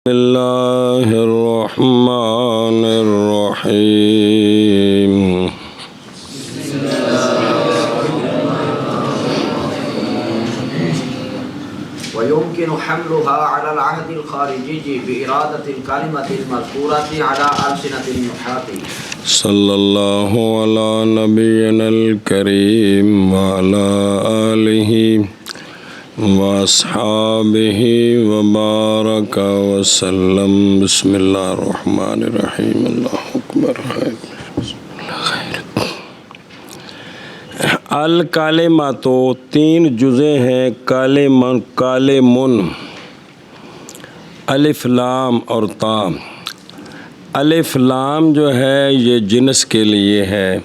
اللہ الرحمن الرحیم ويمكن حملها على العهد الخارجي بإرادة الكلمة المذكورة على ألسنة النحاة صلی اللہ علی نبینا الکریم وعلی آلہ واصحابہ وبارک وسلم بسم اللہ الرحمن الرحیم اللہ اکبر الکلمہ تو 3 جزء ہیں کالمن الف لام اور تا الف لام جو ہے یہ جنس کے لیے ہے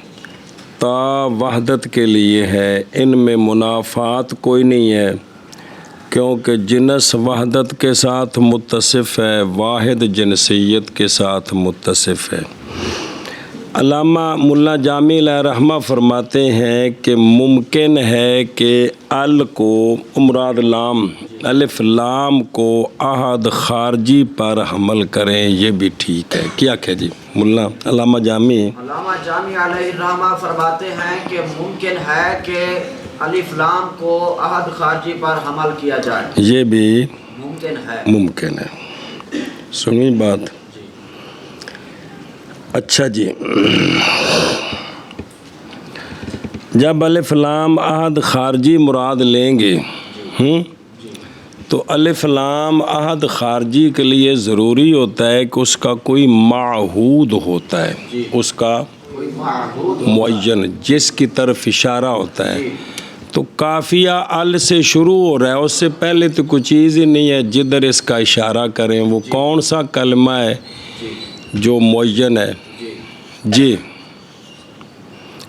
تا وحدت کے لیے ہے ان میں منافات کوئی نہیں ہے کیونکہ جنس وحدت کے ساتھ متصف ہے واحد جنسیت کے ساتھ متصف ہے علامہ ملا جامی علیہ رحمہ فرماتے ہیں کہ ممکن ہے کہ ال کو مراد لام الف لام کو عہد خارجی پر حمل کریں یہ بھی ٹھیک ہے کیا کہ جی ملا علامہ جامی علیہ الرحمہ فرماتے ہیں کہ ممکن ہے کہ الف لام کو عہد خارجی پر حمل کیا جائے یہ بھی ممکن ہے سنی بات اچھا جی جب الف لام عہد خارجی مراد لیں گے تو الف لام عہد خارجی کے لیے ضروری ہوتا ہے کہ اس کا کوئی معہود ہوتا ہے اس کا معین جس کی طرف اشارہ ہوتا ہے تو قافیہ ال سے شروع ہو رہا ہے اس سے پہلے تو کوئی چیز ہی نہیں ہے جدھر اس کا اشارہ کریں وہ کون سا کلمہ ہے جو معین ہے جی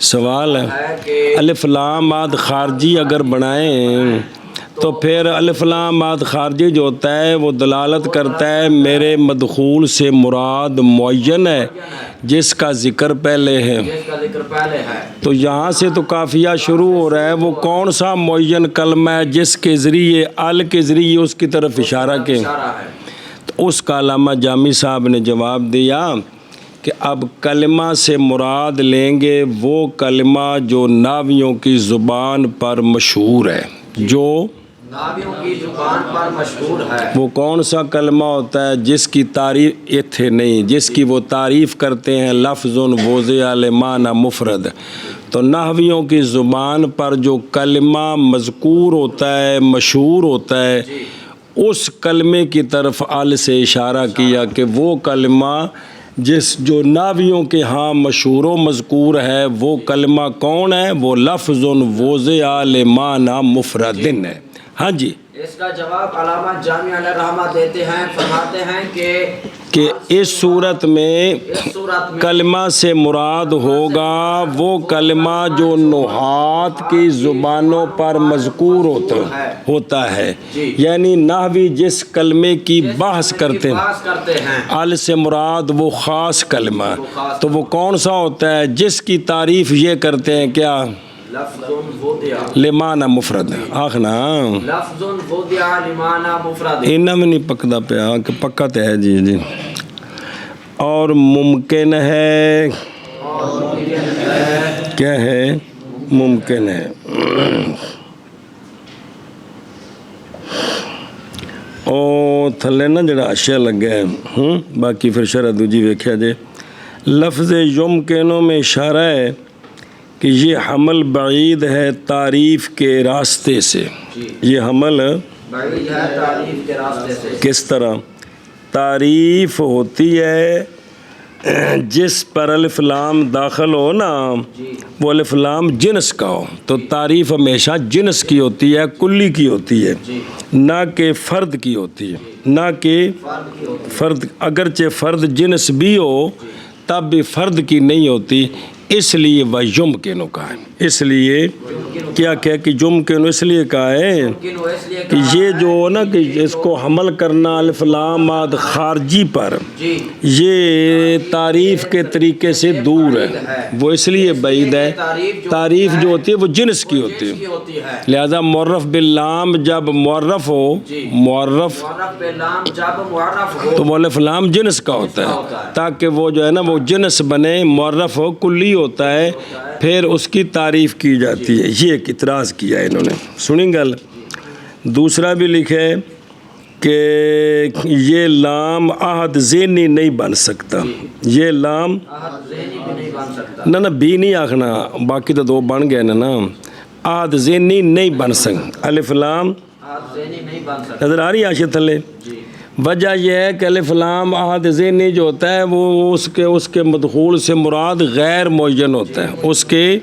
سوال ہے الف لام عہد خارجی اگر بنائیں تو پھر الف لام عہد خارجی جو ہوتا ہے وہ دلالت کرتا ہے میرے مدخول سے مراد معین ہے جس کا ذکر پہلے ہے تو یہاں سے تو قافیہ شروع ہو رہا ہے وہ کون سا معین کلمہ ہے جس کے ذریعے ال کے ذریعے اس کی طرف اشارہ کے تو اس کا علامہ جامی صاحب نے جواب دیا کہ اب کلمہ سے مراد لیں گے وہ کلمہ جو ناویوں کی زبان پر مشہور ہے جو ناویوں کی زبان پر مشہور ہے وہ کون سا کلمہ ہوتا ہے جس کی تعریف اتھے نہیں جس کی وہ تعریف کرتے ہیں لفظ وضع لمعنی مفرد تو نحویوں کی زبان پر جو کلمہ مذکور ہوتا ہے مشہور ہوتا ہے اس کلمے کی طرف ال سے اشارہ کیا کہ وہ کلمہ جو ناویوں کے ہاں مشہور و مذکور ہے وہ کلمہ کون ہے وہ لفظ وضع لمعنی مفرد ہے ہاں جی اس کا جواب علامہ جامی علیہ الرحمہ دیتے ہیں فرماتے ہیں کہ اس صورت میں کلمہ سے مراد ہوگا وہ کلمہ جو نحات کی زبانوں پر مذکور ہوتا ہے یعنی نحوی جس کلمے کی بحث کرتے ہیں ال سے مراد وہ خاص کلمہ تو وہ کون سا ہوتا ہے جس کی تعریف یہ کرتے ہیں کیا لمعنی مفرد آخنا لفظ وضع لمعنی مفرد انہاں میں نہیں پکدا پیا کہ پکا تے ہے جی اور ممکن ہے کیا ہے ممکن ہے او تھلے نا جڑا اشیا لگا ہے باقی پھر شرح دوجی ویکھیا جے لفظ یمکنوں میں اشارہ ہے کہ یہ حمل بعید ہے تعریف کے راستے سے یہ حمل بعید ہے تعریف کے راستے سے کس طرح تعریف ہوتی ہے جس پر الف لام داخل ہو نا وہ الف لام جنس کا ہو تو تعریف ہمیشہ جنس کی ہوتی ہے کلی کی ہوتی ہے نہ کہ فرد کی ہوتی ہے نہ کہ فرد اگرچہ فرد جنس بھی ہو تب بھی فرد کی نہیں ہوتی اس لیے وہ یمکن کہا ہے، اس لیے کیا کہ یمکن اس لیے کہا ہے کہ یہ جو نا کہ اس کو حمل کرنا الف لام ماد خارجی پر یہ تعریف کے طریقے سے دور ہے، وہ اس لیے بعید ہے۔ تعریف جو ہوتی ہے وہ جنس کی ہوتی ہے، لہذا معرف باللام جب معرف ہو، معرف تو وہ الف لام جنس کا ہوتا ہے، تاکہ وہ جو ہے نا وہ جنس بنے، معرف ہو، کلی ہوتا ہے، پھر اس کی تعریف کی جاتی ہے۔ یہ ایک اعتراض کیا ہے انہوں نے، سنیں گل۔ دوسرا بھی لکھے کہ یہ لام عہد ذہنی نہیں بن سکتا، یہ لام نہ بی نہیں آخنا، باقی تو دو بن گئے نا، عہد ذہنی نہیں بن سکتا، الف لام نظر آ رہی آشے تھلے۔ وجہ یہ ہے کہ الف لام عہد ذہنی جو ہوتا ہے وہ اس کے مدخول سے مراد غیر معین ہوتا ہے، اس کے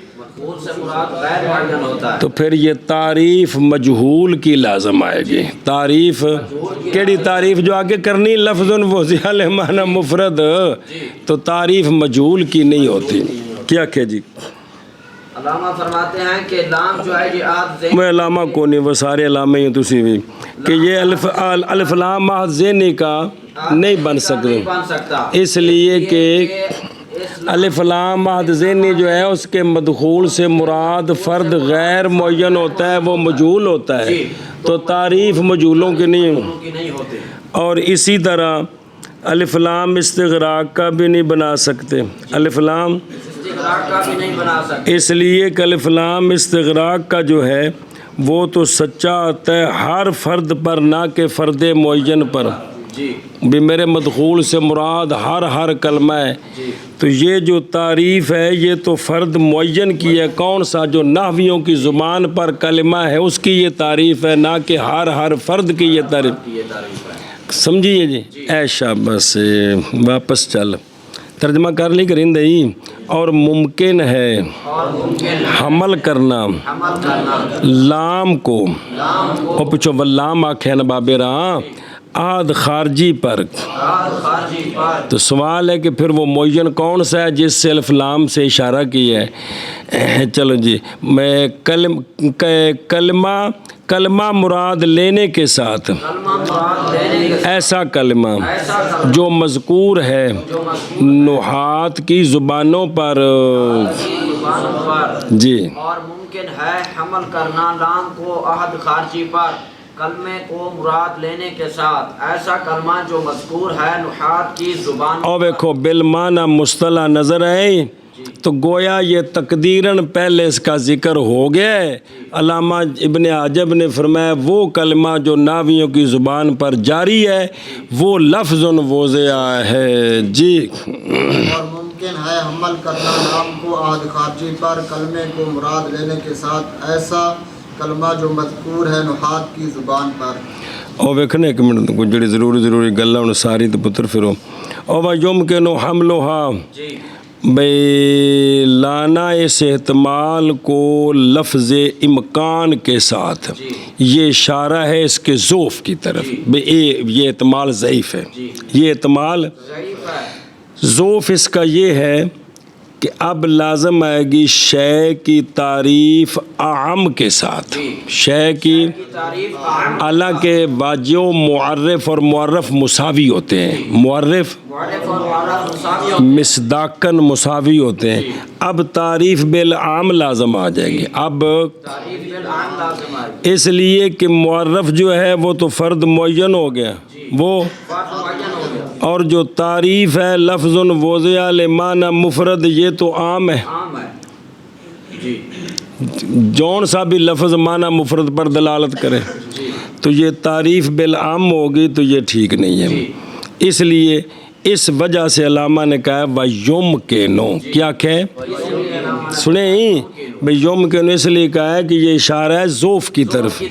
تو پھر یہ تعریف مجہول کی لازم آئے گی۔ تعریف کیڑی تعریف جو آگے کرنی لفظ وضع لمعنی مفرد، تو تعریف مجہول کی نہیں ہوتی۔ کیا کہ جی علامہ فرماتے ہیں کہ لام جو ہے جی آد میں علامہ کو نہیں، وہ سارے علامہ ہی ہیں تسی بھی، کہ یہ الف لام عہد ذہنی کا نہیں بن سکتا، اس لیے کہ الف لام عہد ذہنی جو ہے اس کے مدخول سے مراد فرد غیر معین ہوتا ہے، وہ مجہول ہوتا ہے، تو تعریف مجہولوں کی نہیں ہوتی۔ اور اسی طرح الف لام استغراق کا بھی نہیں بنا سکتے، الف لام اس لیے کہ الف لام استغراق کا جو ہے وہ تو سچا آتا ہے ہر فرد پر، نہ کہ فرد معین پر، بھی میرے مدخول سے مراد ہر کلمہ ہے، تو یہ جو تعریف ہے یہ تو فرد معین کی ہے، کون سا جو نحویوں کی زبان پر کلمہ ہے اس کی یہ تعریف ہے، نہ کہ ہر فرد کی یہ تعریف۔ سمجھیے جی ایشا بس واپس چل ترجمہ کر لی کریں دئی۔ اور ممکن ہے حمل کرنا لام کو، اور پچھو واللام آکھے نا بابے رہا عہد خارجی پر، تو سوال ہے کہ پھر وہ معین کون سا ہے جس سے الف لام سے اشارہ کی ہے؟ چلو جی میں کلمہ مراد لینے کے ساتھ ایسا کلمہ جو مذکور ہے نحات کی زبانوں پر، جی اور ممکن ہے حمل کرنا لام کو عہد خارجی پر کلمے کو مراد لینے کے ساتھ ایسا کلمہ جو مذکور ہے نحات کی زبان۔ اور دیکھو بالمعنی مصطلح نظر آئی تو گویا یہ تقدیراً پہلے اس کا ذکر ہو گیا ہے۔ علامہ ابن عجب نے فرمایا وہ کلمہ جو ناویوں کی زبان پر جاری ہے وہ لفظ وضع ہے۔ جی اور ممکن ہے حمل کرنا نام کو عہد خارجی پر کلمے کو مراد لینے کے ساتھ ایسا کلمہ جو مذکور ہے نحات کی زبان پر۔ اور ویکھنے ایک منٹ کو جڑی ضروری گلاں ان ساری تو پتر پھرو اور یمکن حملھا بھئی لانا اس احتمال کو لفظ امکان کے ساتھ، یہ اشارہ ہے اس کے ضعف کی طرف، یہ احتمال ضعیف ہے، یہ احتمال ضعف اس کا یہ ہے کہ اب لازم آئے گی شے کی تعریف اعم کے ساتھ، شے کی حالانکہ واجب معرف اور معرف مساوی ہوتے ہیں، معرف مصداقاً مساوی ہوتے ہیں، اب تعریف بالعام لازم آ جائے گی، اب اس لیے کہ معرف جو ہے وہ تو فرد معین ہو گیا، وہ اور جو تعریف ہے لفظ وضع لمعنی مفرد یہ تو عام ہے، جون سا بھی لفظ معنی مفرد پر دلالت کرے تو یہ تعریف بالعام ہوگی تو یہ ٹھیک نہیں ہے۔ اس لیے اس وجہ سے علامہ نے کہا وَيُمْكِنُ، کیا کہے سنیں بھئی یمکن اس لیے کہا ہے کہ یہ اشارہ ہے ضعف کی طرف،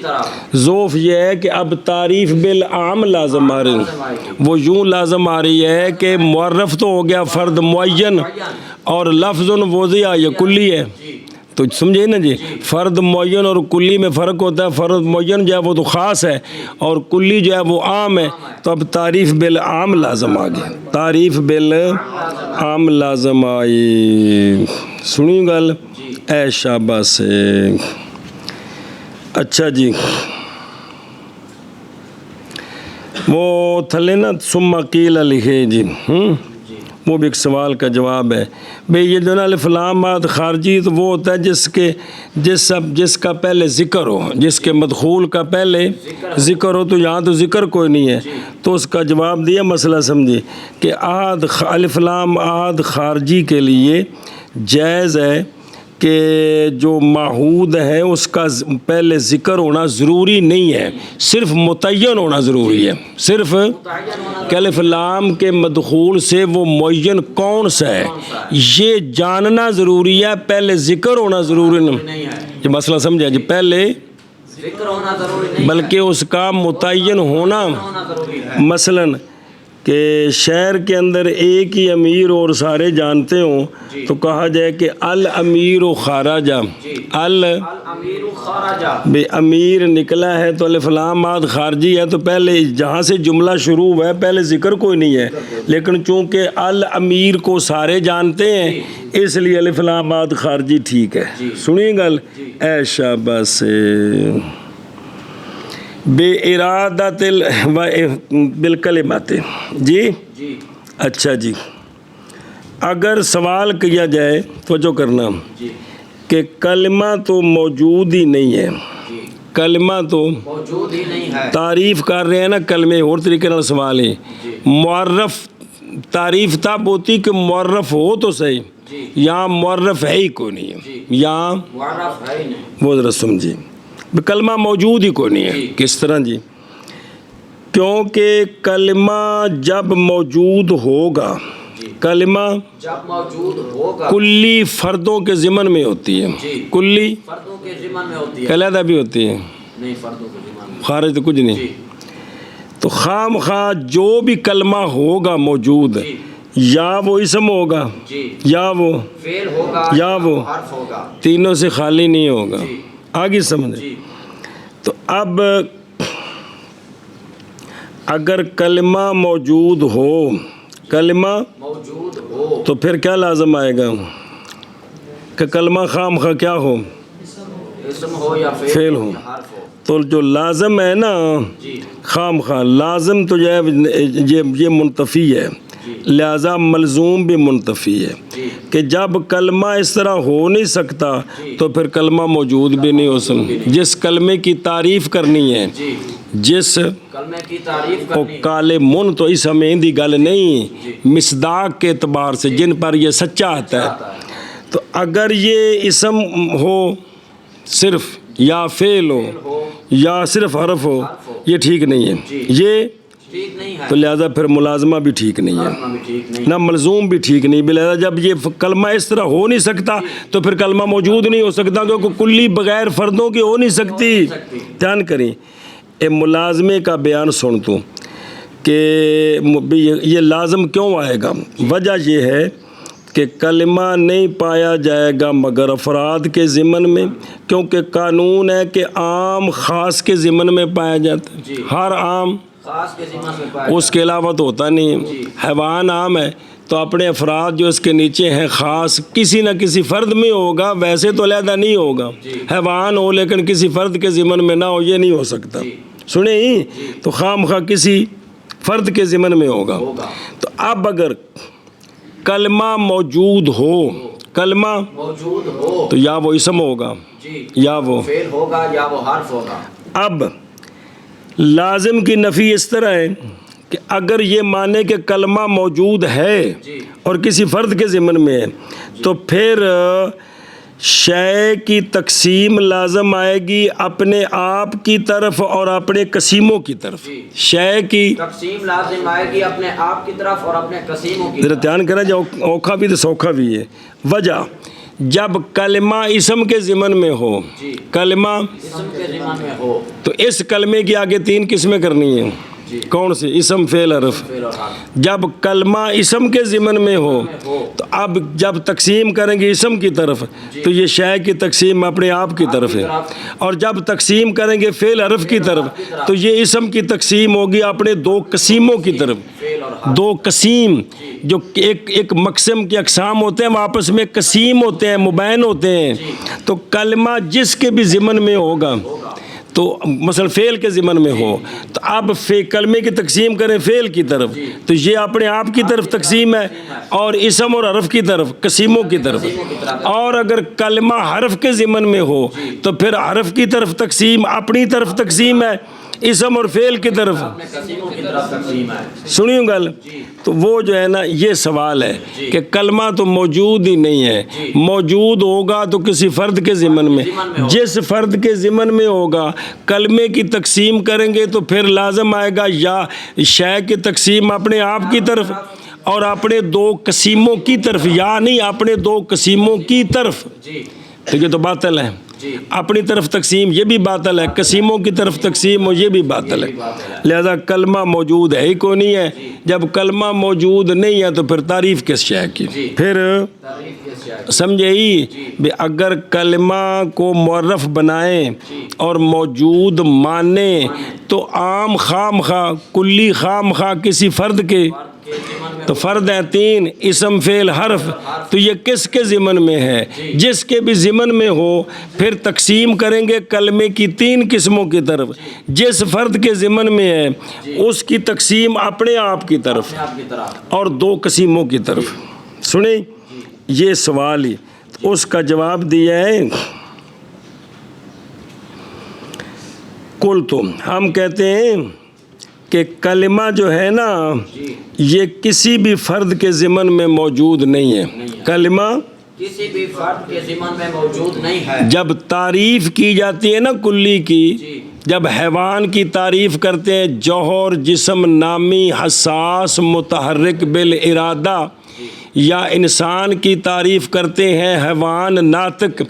ضعف یہ ہے کہ اب تعریف بالعام لازم آ رہی، وہ یوں لازم آ رہی ہے کہ معرف تو ہو گیا فرد معین اور لفظ وضع یہ کلی ہے، تو سمجھے نا جی، فرد معین اور کلی میں فرق ہوتا ہے، فرد معین جو ہے وہ تو خاص ہے اور کلی جو ہے وہ عام ہے، تو اب تعریف بالعام لازم آ گئی، تعریف بالعام لازم آئی۔ سنی گل جی اے شاباش اچھا جی وہ تھلے نا ثم قیل لکھے جی جی وہ بھی ایک سوال کا جواب ہے بھئی یہ جو نا الف لام ماد خارجی تو وہ ہوتا ہے جس کا پہلے ذکر ہو، جس کے مدخول کا پہلے ذکر ہو، تو یہاں تو ذکر کوئی نہیں ہے تو اس کا جواب دیا مسئلہ سمجھی کہ آد الف لام آد خارجی کے لیے جائز ہے کہ جو معہود ہے اس کا پہلے ذکر ہونا ضروری نہیں ہے، صرف متعین ہونا ضروری ہے، صرف کہ الف لام کے مدخول سے وہ معین کون سا ہے یہ جاننا ضروری ہے، پہلے ذکر ہونا ضروری نہیں ہے۔ یہ مسئلہ سمجھا جی، پہلے ذکر ہونا ضروری نہیں بلکہ اس کا متعین ہونا، ضروری ہے۔ مثلاً کہ شہر کے اندر ایک ہی امیر اور سارے جانتے ہوں تو کہا جائے کہ الامیر خارجہ، الامیر خارجہ، بے امیر نکلا ہے تو الف لام ماد خارجی ہے، تو پہلے جہاں سے جملہ شروع ہوا ہے پہلے ذکر کوئی نہیں ہے، لیکن چونکہ الامیر کو سارے جانتے ہیں اس لیے الف لام ماد خارجی ٹھیک ہے۔ سنی گل اے شاباش بے ارادت بالکلمات جی جی اچھا جی، اگر سوال کیا جائے توجہ کرنا جی کہ کلمہ تو موجود ہی نہیں ہے، جی کلمہ تو موجود ہی نہیں ہے، تعریف کر رہے ہیں نا کلمے، اور طریقے نال سوال ہے معرف تعریف تب ہوتی کہ معرف ہو تو صحیح، یہاں معرف ہے ہی کوئی نہیں ہے، یہاں معرف ہے ہی نہیں، وہ ذرا سمجھیے کلمہ موجود ہی کوئی نہیں ہے۔ کس طرح جی؟ کیونکہ کلمہ جب موجود ہوگا، کلمہ جب موجود ہوگا کلی فردوں کے ضمن میں ہوتی ہے، کلی فردوں کے ذمن میں ہوتی ہے، علیحدہ بھی ہوتی ہے، نہیں فردوں کے ذمن میں، خارج تو کچھ نہیں۔ تو خام خواہ جو بھی کلمہ ہوگا موجود یا وہ اسم ہوگا یا وہ فعل ہوگا یا وہ حرف ہوگا، تینوں سے خالی نہیں ہوگا۔ آگے سمجھیں تو اب اگر کلمہ موجود ہو، کلمہ موجود ہو تو پھر کیا لازم آئے گا کہ کلمہ خام خواہ کیا ہو، اسم ہو یا فعل ہو، یا حرف ہو، تو جو لازم ہے نا خام خواہ لازم تو جو ہے یہ منتفی ہے، لہذا ملزوم بھی منتفی ہے کہ جب کلمہ اس طرح ہو نہیں سکتا تو پھر کلمہ موجود بھی نہیں ہو سکتا۔ جس کلمے کی تعریف کرنی ہے، جس کلمے کی تعریف کو کرنی، کالے من تو اس ہمیں دی گل نہیں، مصداق کے اعتبار سے جن پر یہ سچا آتا ہے، تو اگر یہ اسم ہو صرف یا فعل ہو یا صرف حرف ہو یہ ٹھیک نہیں ہے، یہ ٹھیک نہیں ہے، تو لہذا پھر ملازمہ بھی ٹھیک نہیں ہے، بھی ٹھیک نہیں، نہ ملزوم بھی ٹھیک نہیں، لہذا جب یہ کلمہ اس طرح ہو نہیں سکتا تو پھر کلمہ موجود نہیں ہو سکتا، کیونکہ کلی بغیر فردوں کی ہو نہیں سکتی۔ دھیان کریں، اے ملازمے کا بیان سن تو کہ یہ لازم کیوں آئے گا، وجہ یہ ہے کہ کلمہ نہیں پایا جائے گا مگر افراد کے ضمن میں، کیونکہ قانون ہے کہ عام خاص کے ضمن میں پایا جاتا ہے، ہر عام خاص کے ذمن میں پایا، اس کے علاوہ تو ہوتا نہیں ہے۔ حیوان عام ہے تو اپنے افراد جو اس کے نیچے ہیں خاص کسی نہ کسی فرد میں ہوگا، ویسے تو علیحدہ نہیں ہوگا، حیوان ہو لیکن کسی فرد کے ضمن میں نہ ہو، یہ نہیں ہو سکتا، سنیں ہی تو خام خواہ کسی فرد کے ضمن میں ہوگا۔ تو اب اگر کلمہ موجود ہو، کلمہ موجود ہو تو یا وہ اسم ہوگا یا وہ فعل ہوگا یا وہ حرف ہوگا۔ اب لازم کی نفی اس طرح ہے کہ اگر یہ مانے کہ کلمہ موجود ہے اور کسی فرد کے ضمن میں ہے تو پھر شے کی تقسیم لازم آئے گی اپنے آپ کی طرف اور اپنے قسیموں کی طرف، شے کی تقسیم لازم آئے گی اپنے آپ کی طرف اور اپنے قسیموں کی ذرا طرف۔ دھیان کریں، جو اوکھا بھی تو سوکھا بھی ہے۔ وجہ جب کلمہ اسم کے ضمن میں ہو، کلمہ اسم کے ذمن میں ہو تو اس کلمے کی آگے تین قسمیں کرنی ہیں، کون سی؟ اسم فعل حرف۔ فعل اور حرف۔ جب کلمہ اسم کے ضمن میں ہو تو اب جب تقسیم کریں گے اسم کی طرف تو یہ شے کی تقسیم اپنے آپ کی طرف ہے، اور جب تقسیم کریں گے فعل حرف کی طرف تو یہ اسم کی تقسیم ہوگی اپنے دو قسیموں کی طرف۔ فعل اور حرف۔ دو قسیم جو ایک مقسم کے اقسام ہوتے ہیں وہ آپس میں قسیم ہوتے ہیں، مبین ہوتے ہیں، تو کلمہ جس کے بھی ضمن میں ہوگا تو مثلا فعل کے ضمن میں ہو تو اب کلمے کی تقسیم کریں فعل کی طرف تو یہ اپنے آپ کی طرف تقسیم ہے، اور اسم اور حرف کی طرف قسیموں کی طرف۔ اور اگر کلمہ حرف کے ضمن میں ہو تو پھر حرف کی طرف تقسیم اپنی طرف تقسیم ہے، اسم اور فعل کی طرف۔ اپنے قسیموں کی طرف تقسیم ہے۔ سنیوں گل، تو وہ جو ہے نا یہ سوال ہے کہ کلمہ تو موجود ہی نہیں ہے، موجود ہوگا تو کسی فرد کے ضمن میں، جس فرد کے ضمن میں ہوگا کلمے کی تقسیم کریں گے تو پھر لازم آئے گا یا شے کی تقسیم اپنے آپ کی طرف اور اپنے دو قسیموں کی طرف، یا نہیں اپنے دو قسیموں کی طرف، تو یہ تو باطل ہے۔ اپنی طرف تقسیم یہ بھی باطل ہے، قسیموں کی طرف تقسیم ہو یہ بھی باطل ہے، لہذا کلمہ موجود ہے ہی کوئی نہیں ہے۔ جب کلمہ موجود نہیں ہے تو پھر تعریف کس شے کی؟ پھر سمجھے ہی بھی اگر کلمہ کو معرف بنائیں اور موجود مانیں تو عام خام خواہ کلی خام خواہ کسی فرد کے، تو فرد ہیں تین، اسم فعل حرف، تو یہ کس کے ضمن میں ہے؟ جس کے بھی ضمن میں ہو پھر تقسیم کریں گے کلمے کی تین قسموں کی طرف، جس فرد کے ضمن میں ہے اس کی تقسیم اپنے آپ کی طرف اور دو قسیموں کی طرف۔ سنیں یہ سوال ہی اس کا جواب دیا ہے، کل تو ہم کہتے ہیں کہ کلمہ جو ہے نا یہ کسی بھی فرد کے ضمن میں موجود نہیں ہے، کلمہ کسی بھی فرد کے ضمن میں موجود نہیں ہے۔ جب تعریف کی جاتی ہے نا کلی کی، جب حیوان کی تعریف کرتے ہیں جوہر جسم نامی حساس متحرک بالارادہ، یا انسان کی تعریف کرتے ہیں حیوان ناطق،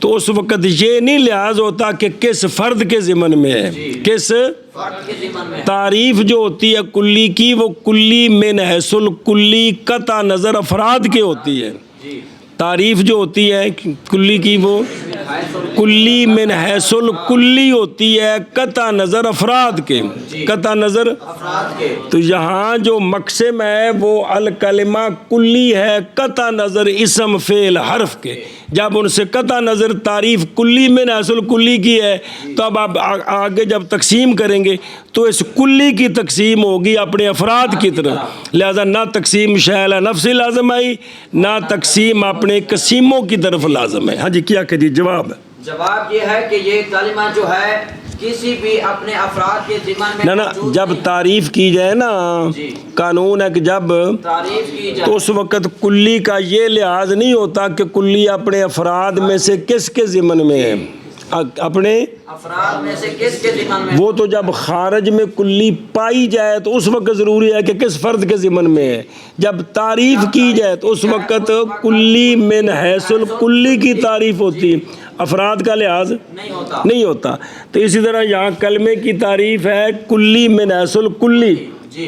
تو اس وقت یہ نہیں لحاظ ہوتا کہ کس فرد کے ضمن میں ہے، کس فرد کے ضمن میں۔ تعریف جو ہوتی ہے کلی کی وہ کلی من حیث الکلی قطع نظر افراد کے ہوتی ہے۔ تعریف جو ہوتی ہے کلی کی وہ کلی من حیث الکلی ہوتی ہے قطع نظر افراد کے، قطع نظر افراد کے۔ تو یہاں جو مقسم ہے وہ الکلمہ کلی ہے قطع نظر اسم فعل حرف کے۔ جب ان سے قطع نظر تعریف کلی من حیث الکلی کی ہے تو اب آپ آگے جب تقسیم کریں گے تو اس کلی کی تقسیم ہوگی اپنے افراد کی طرف، لہذا نہ تقسیم شیل نفسی لازم آئی نہ تقسیم اپنے قسیموں کی طرف لازم ہے۔ ہاں جی کیا کہیے جواب؟ جواب یہ ہے کہ یہ کلمہ جو ہے کسی بھی اپنے افراد کے ضمن میں نہ موجود جب نہیں۔ تعریف کی جائے نا قانون ہے کہ جب تعریف کی جائے تو اس وقت کلی کا یہ لحاظ نہیں ہوتا کہ کلی اپنے افراد میں سے کس کے ضمن میں ہے، اپنے افراد میں سے کس کے ضمن میں۔ وہ تو جب خارج میں کلی پائی جائے تو اس وقت ضروری ہے کہ کس فرد کے ضمن میں ہے، جب تعریف کی جائے تو اس وقت کلی من حیث الکلی کی تعریف ہوتی ہے، افراد کا لحاظ نہیں ہوتا۔ تو اسی طرح یہاں کلمے کی تعریف ہے کلی من حیث الکلی،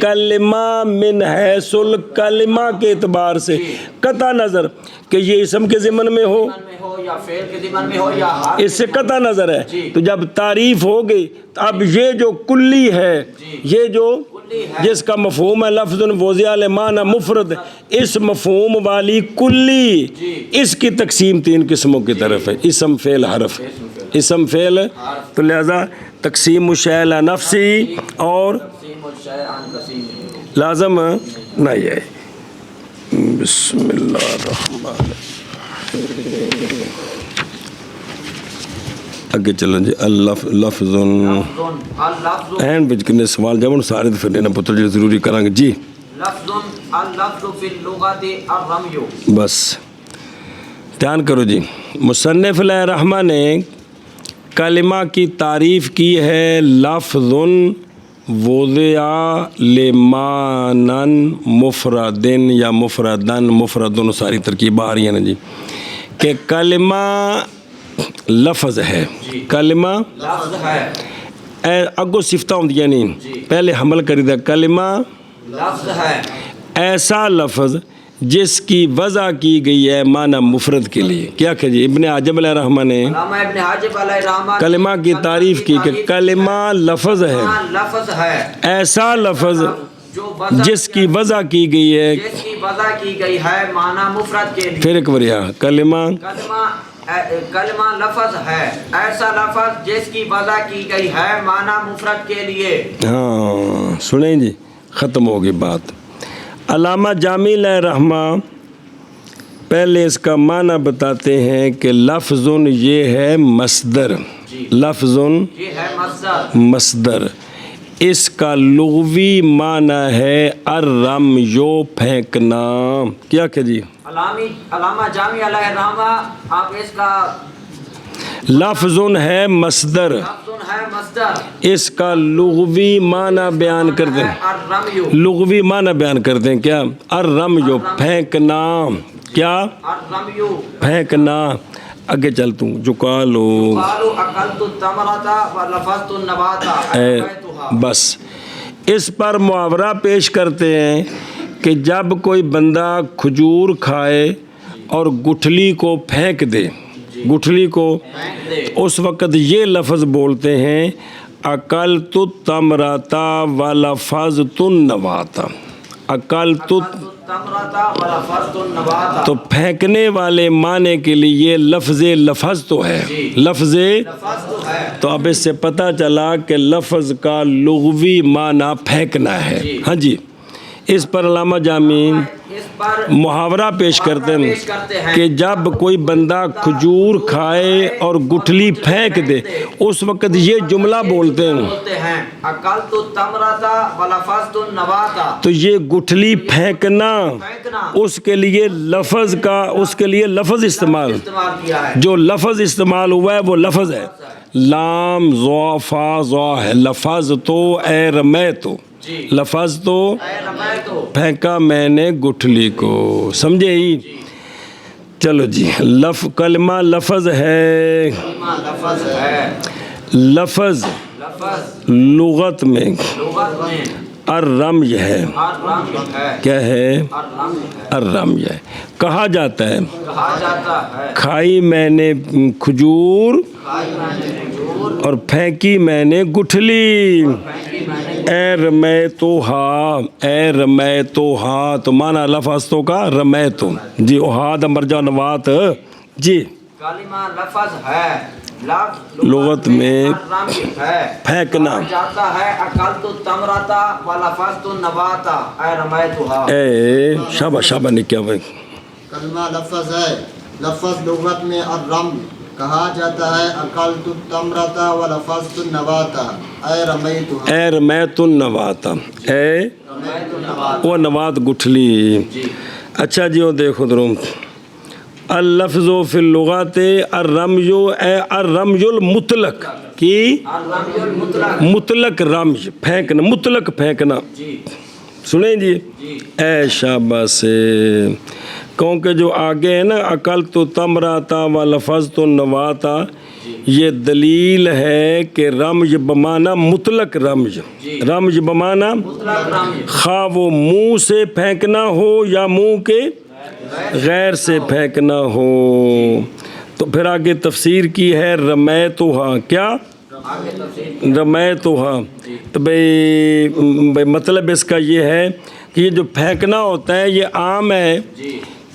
کلمہ من حیث الکلمہ کے اعتبار سے قطع نظر کہ یہ اسم کے ضمن میں ہو یا فعل کے ضمن میں ہو یا حرف، اس سے قطع نظر ہے۔ تو جب تعریف ہو گئی تو اب یہ جو کلی ہے، یہ جو جس کا مفہوم ہے لفظ وضع لمعنی مفرد، اس مفہوم والی کلی اس کی تقسیم تین قسموں کی طرف ہے، اسم فعل حرف، اسم فعل، تو لہذا تقسیم الشیء لی نفسی اور تقسیم الشیء عن قسیم۔ لازم نہ یہ۔ بسم اللہ الرحمن اگے چلو جی۔ لفظ این بچ کنے سوال جب سارے پھر دینا پتر جی ضروری کریں گے جی۔ اللفظ فی اللغت الرمی، بس دھیان کرو جی۔ مصنف علیہ الرحمہ نے کلمہ کی تعریف کی ہے لفظ وضع لمعنی مفردن یا مفردن، مفردن ساری ترکیبیں آ رہی ہیں نا جی، کہ کلمہ لفظ ہے، کلمہ لفظ ہے، اگو صفتہ ہوندیاں نہیں، پہلے حمل کریدہ کلمہ لفظ ہے ایسا لفظ جس کی وضع کی گئی ہے معنی مفرد کے لیے. کیا کہ جی ابن حجب علیہ الرحمہ نے علامہ ابن حاجب علیہ الرحمہ کلمہ کی تعریف کی کہ کلمہ لفظ ہے، لفظ ہے ایسا لفظ جو وضع جس کی وضع کی گئی ہے. جس کی وضع کی گئی ہے معنی مفرد کے لیے. پھر ایک بار یہاں کلمہ کلمہ لفظ ہے ایسا لفظ جس کی وضع کی گئی ہے معنی مفرد کے لیے. ہاں سنیں جی، ختم ہوگی بات. علامہ جامی علیہ الرحمہ پہلے اس کا معنی بتاتے ہیں کہ لفظ یہ ہے مصدر، لفظ یہ ہے مصدر، مصدر. اس کا لغوی معنی ہے الرمي پھینکنا. کیا کہ جی علامہ جامی علیہ الرحمہ آپ اس کا لفظ ہے مصدر، لفظ ہے مصدر، اس کا لغوی معنی بیان کرتے ہیں. الرمي لغوی معنی بیان کرتے ہیں کیا؟ الرمي پھینکنا. کیا؟ الرمي. پھینکنا. آگے چلتا ہوں. جھکا لو. قالوا اکلت التمرة ولفظت النبات ألقيتها. بس اس پر محاورہ پیش کرتے ہیں کہ جب کوئی بندہ کھجور کھائے اور گٹھلی کو پھینک دے، گٹھلی کو، اس وقت یہ لفظ بولتے ہیں اکلت التمرة ولفظت النبات. اکلت التمرة ولفظت النبات. تو پھینکنے والے معنی کے لیے لفظ تو ہے، لفظ لفظ تو ہے. تو اب اس سے پتہ چلا کہ لفظ کا لغوی معنی پھینکنا ہے. ہاں جی، اس پر علامہ جامی اس پر محاورہ پیش کرتے ہیں کہ جب کوئی بندہ کھجور کھائے اور گٹھلی پھینک دے، اس وقت یہ جملہ بولتے ہیں اکلت التمرة ولفظت النبات. تو یہ گٹھلی پھینکنا اس کے لیے لفظ کا، اس کے لیے لفظ استعمال کیا ہے. جو لفظ استعمال ہوا ہے وہ لفظ ہے. لام ضا فا ضا ہے. لفظ تو اے رمے تو، لفظ تو پھینکا میں نے گٹھلی کو. سمجھے ہی؟ چلو جی، کلمہ لفظ ہے. لفظ ہے. لفظ لفظ لغت میں لغت میں الرمي ہے. الرمي ہے. کیا ہے؟ الرمي ہے. الرمي ہے. کہا جاتا ہے کہا جاتا ہے کھائی میں نے کھجور کھائی میں نے کھجور اور پھینکی میں نے گٹھلی. پھینکی میں نے اے رمیتوہا، اے رمیتوہا تو مانا لفظوں کا رمیتو. جی احاد مرجع نوات. جی کلمہ لفظ ہے، لفظ لغت میں الرمي ہے. پھینکنا. کہا جاتا ہے اکلت التمرة ولفظت النبات اے رمیتها. اے شابہ شابہ نے کیا بھائی. کلمہ لفظ ہے، لفظ لغت میں الرم کہا جاتا ہے اکلت التمرة ولفظت النبات اے رمیتها. اے رمیت النبات، اے رمیت النبات. وہ نبات گٹھلی. اچھا جی وہ دیکھو دروں اللفظ فی اللغات الرمي اے الرمي المطلق کی الرمي المطلق. مطلق رمج پھینکنا، مطلق پھینکنا. جی سنیں جی. اے شابہ سے کیونکہ جو آگے ہے نا اکلت التمرة ولفظت النبات، یہ دلیل ہے کہ رمج بمانا مطلق رمج. رمج بمانا مطلق رمي. خواہ وہ منہ سے پھینکنا ہو یا منہ کے غیر سے پھینکنا ہو. تو پھر آگے تفسیر کی ہے رمیتوہا. کیا؟ آگے تفصیل. رمیتوہا. تو بھئی مطلب اس کا یہ ہے کہ یہ جو پھینکنا ہوتا ہے یہ عام ہے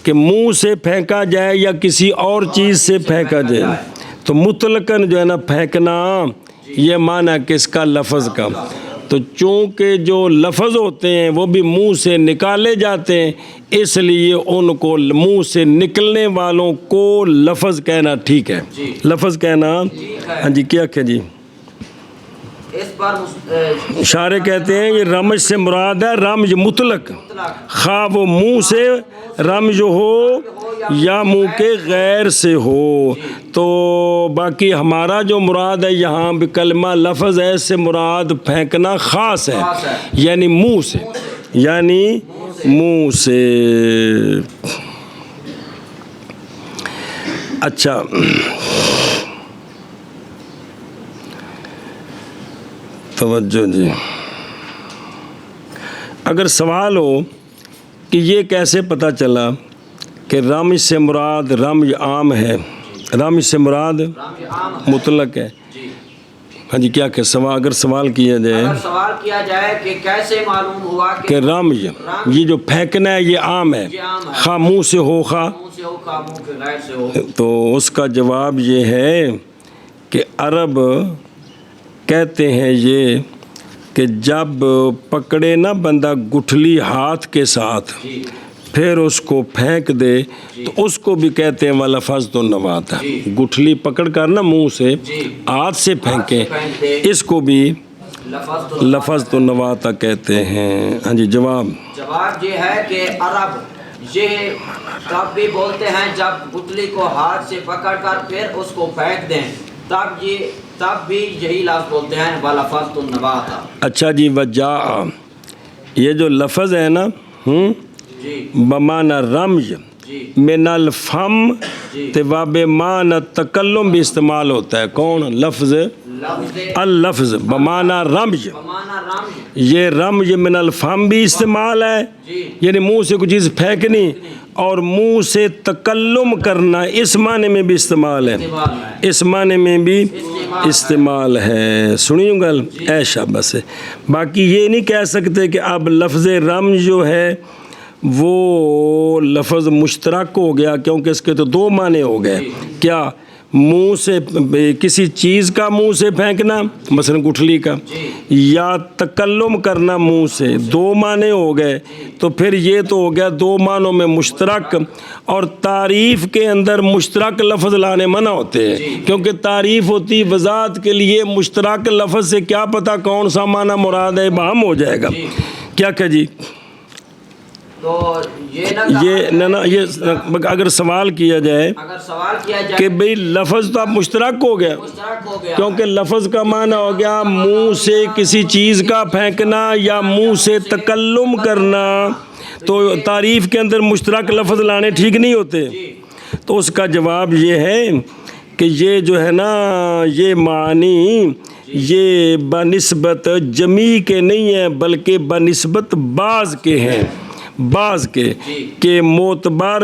کہ منہ سے پھینکا جائے یا کسی اور چیز سے پھینکا جائے. تو مطلقاً جو ہے نا پھینکنا یہ معنی کس کا؟ لفظ کا. تو چونکہ جو لفظ ہوتے ہیں وہ بھی منہ سے نکالے جاتے ہیں، اس لیے ان کو منہ سے نکلنے والوں کو لفظ کہنا ٹھیک ہے. لفظ کہنا. ہاں جی کیا کہ جی اس پر شارح کہتے ہیں یہ رمج سے مراد ہے رمج مطلق، خواہ وہ منہ سے رمج ہو یا منہ کے غیر سے ہو. تو باقی ہمارا جو مراد ہے یہاں بھی کلمہ لفظ ہے، اس سے مراد پھینکنا خاص ہے، یعنی منہ سے، یعنی منہ سے. اچھا توجہ جی، اگر سوال ہو کہ یہ کیسے پتہ چلا کہ رمج سے مراد رمج عام ہے، رمج سے مراد رمج عام ہے مطلق ہے، جی، ہاں جی کیا کہ سوال اگر سوال کیا جائے اگر سوال کیا جائے کہ کیسے معلوم ہوا کہ رمج یہ جو پھینکنا ہے یہ عام ہے، یہ عام ہے، خواہ منہ سے ہو خواہ، منہ سے ہو خواہ منہ کے غیر سے ہو، تو اس کا جواب یہ ہے کہ عرب کہتے ہیں یہ کہ جب پکڑے نا بندہ گٹھلی ہاتھ کے ساتھ جی پھر اس کو پھینک دے تو اس کو بھی کہتے ہیں وَلَفَظْتُ النَّوَاةَ، جی گٹھلی پکڑ کر نا منہ سے جی ہاتھ سے پھینکیں، پھینک دے، اس کو بھی لفظ لفظ النَّوَاةَ کہتے ہیں۔ ہاں جی جواب جواب یہ ہے کہ عرب یہ تب بھی بولتے ہیں جب گٹلی کو ہاتھ سے پکڑ کر پھر اس کو پھینک دیں، تب بھی یہی لفظ بولتے ہیں وَلَفَظْتُ النَّوَاةَ۔ اچھا جی، وجاء یہ جو لفظ ہے نا جی بمعنی رمج جی من الفم جی تو بمعنی تکلم بھی استعمال ہوتا ہے، کون لفظ لفظ اللفظ بمعنی رمج، بمعنی رمج یہ رمج من الفم بھی استعمال ہے، جی یعنی منہ سے کوئی چیز پھینکنی، اور منہ سے تکلم کرنا اس معنی میں بھی استعمال ہے، استعمال ہے، اس معنی میں بھی استعمال ہے۔ سنیوں گل ایشا بس ہے، باقی یہ نہیں کہہ سکتے کہ اب لفظ رمج جو ہے وہ لفظ مشترک ہو گیا، کیونکہ اس کے تو دو معنی ہو گئے، کیا منہ سے کسی چیز کا منہ سے پھینکنا مثلا گٹھلی کا، یا تکلم کرنا منہ سے، دو معنی ہو گئے، تو پھر یہ تو ہو گیا دو معنوں میں مشترک، اور تعریف کے اندر مشترک لفظ لانے منع ہوتے ہیں، کیونکہ تعریف ہوتی وضاحت کے لیے، مشترک لفظ سے کیا پتہ کون سا معنی مراد ہے، ابہام ہو جائے گا، کیا کہ جی تو یہ نہ یہ اگر سوال کیا جائے اگر سوال کیا جائے کہ بھئی لفظ تو اب مشترک ہو گیا، مشترک ہو گیا، کیونکہ لفظ کا معنی ہو گیا منہ سے کسی چیز کا پھینکنا یا منہ سے تکلم کرنا، تو تعریف کے اندر مشترک لفظ لانے ٹھیک نہیں ہوتے، تو اس کا جواب یہ ہے کہ یہ جو ہے نا یہ معنی یہ بنسبت جمیع کے نہیں ہیں بلکہ بنسبت بعض کے ہیں، بعض کے کہ معتبر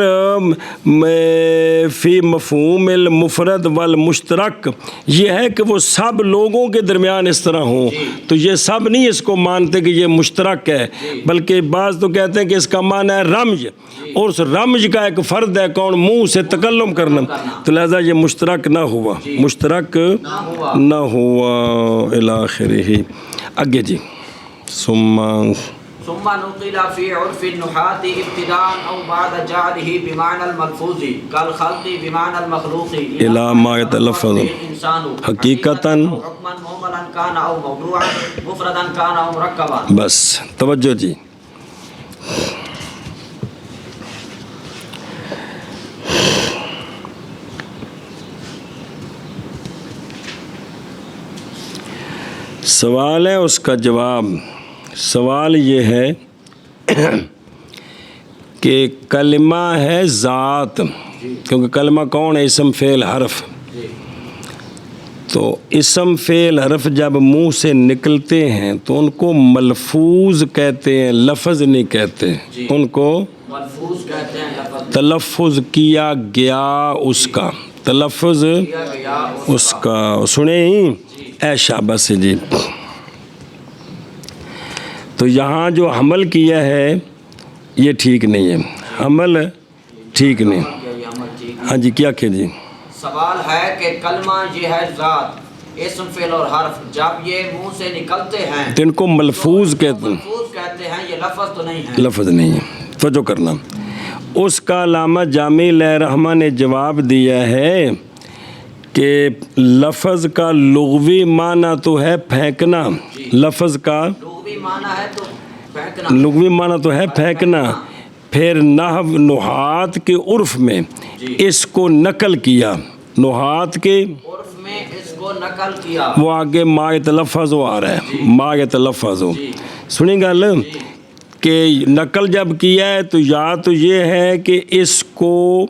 فی مفہوم المفرد والمشترک یہ ہے کہ وہ سب لوگوں کے درمیان اس طرح ہوں، تو یہ سب نہیں اس کو مانتے کہ یہ مشترک ہے، بلکہ بعض تو کہتے ہیں کہ اس کا معنی ہے رمج، اور اس رمج کا ایک فرد ہے کون، منہ سے تکلم کرنا، تو لہذا یہ مشترک نہ ہوا، مشترک نہ ہوا الی آخرہ۔ آگے جی ثم نقل في عرف النحاة ابتداء أو بعد جعله بمعنى الملفوظ كالخلق بمعنى المخلوق إلى ما يتلفظ حقيقة حكما مهملا كان أو موضوعا مفردا كان أو مركبا۔ بس توجہ جی، سوال ہے اس کا جواب، سوال یہ ہے کہ کلمہ ہے ذات، کیونکہ کلمہ کون ہے، اسم فعل حرف، تو اسم فعل حرف جب منہ سے نکلتے ہیں تو ان کو ملفوظ کہتے ہیں، لفظ نہیں کہتے، ان کو ملفوظ کہتے ہیں، تلفظ کیا گیا اس کا، تلفظ اس کا، سنیں ہی ایشا بس جی۔ تو یہاں جو حمل کیا ہے یہ ٹھیک نہیں ہے، حمل ٹھیک نہیں، ہاں جی کیا کہ جی سوال ہے کہ کلمہ یہ ہے ذات، اسم فعل اور حرف، جب یہ منہ سے نکلتے ہیں تو ان کو ملفوظ کہتے ہیں، ملفوظ کہتے ہیں، یہ لفظ تو نہیں ہے، لفظ نہیں ہے، توجہ کرنا۔ اس کا علامہ جامع علیہ رحمہ نے جواب دیا ہے کہ لفظ کا لغوی معنی تو ہے پھینکنا، لفظ کا لغوی معنی ہے تو پھینکنا، لغوی معنی تو ہے پھینکنا، پھر نحو نحات کے عرف میں اس کو نقل کیا، نحات کے عرف میں اس کو نقل کیا، وہ آگے ما یتلفظ آ رہا ہے، ما یتلفظ، سنیں گل کہ نقل جب کیا ہے تو یا تو یہ ہے کہ اس کو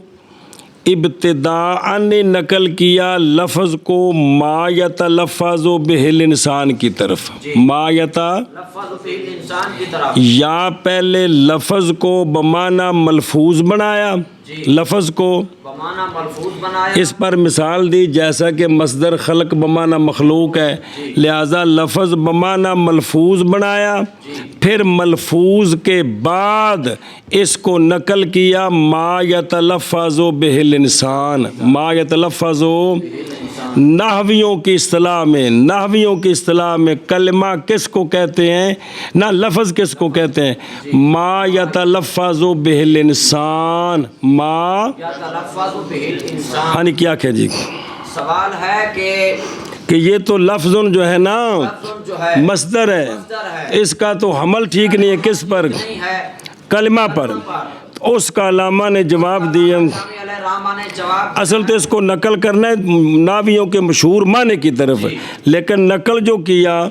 ابتداءً نے نقل کیا لفظ کو ما یتلفظ بہ الانسان کی طرف، ما لفظ فی الانسان کی طرف، یا پہلے لفظ کو بمعنی ملفوظ بنایا، لفظ کو بمعنی ملفوظ بنایا، اس پر مثال دی جیسا کہ مصدر خلق بمعنی مخلوق ہے، لہذا لفظ بمعنی ملفوظ بنایا، پھر ملفوظ کے بعد اس کو نقل کیا ما یتلفظ بہ الانسان، ما یتلفظ نحویوں کی اصطلاح میں کلمہ کس کو کہتے ہیں، نہ لفظ کس کو کہتے ہیں، ما یتلفظ بہ الانسان، ما یتلفظ بہ الانسان۔ یعنی کیا کہ جی سوال ہے کہ یہ تو لفظ جو ہے نا لفظ جو ہے مصدر ہے، اس کا تو حمل ٹھیک نہیں ہے، کس پر، نہیں ہے کلمہ پر۔ اس کا علامہ نے جواب دیا، علیہ الرحمٰ نے جواب، اصل تو اس کو نقل کرنا ہے ناویوں کے مشہور معنی کی طرف، لیکن نقل جو کیا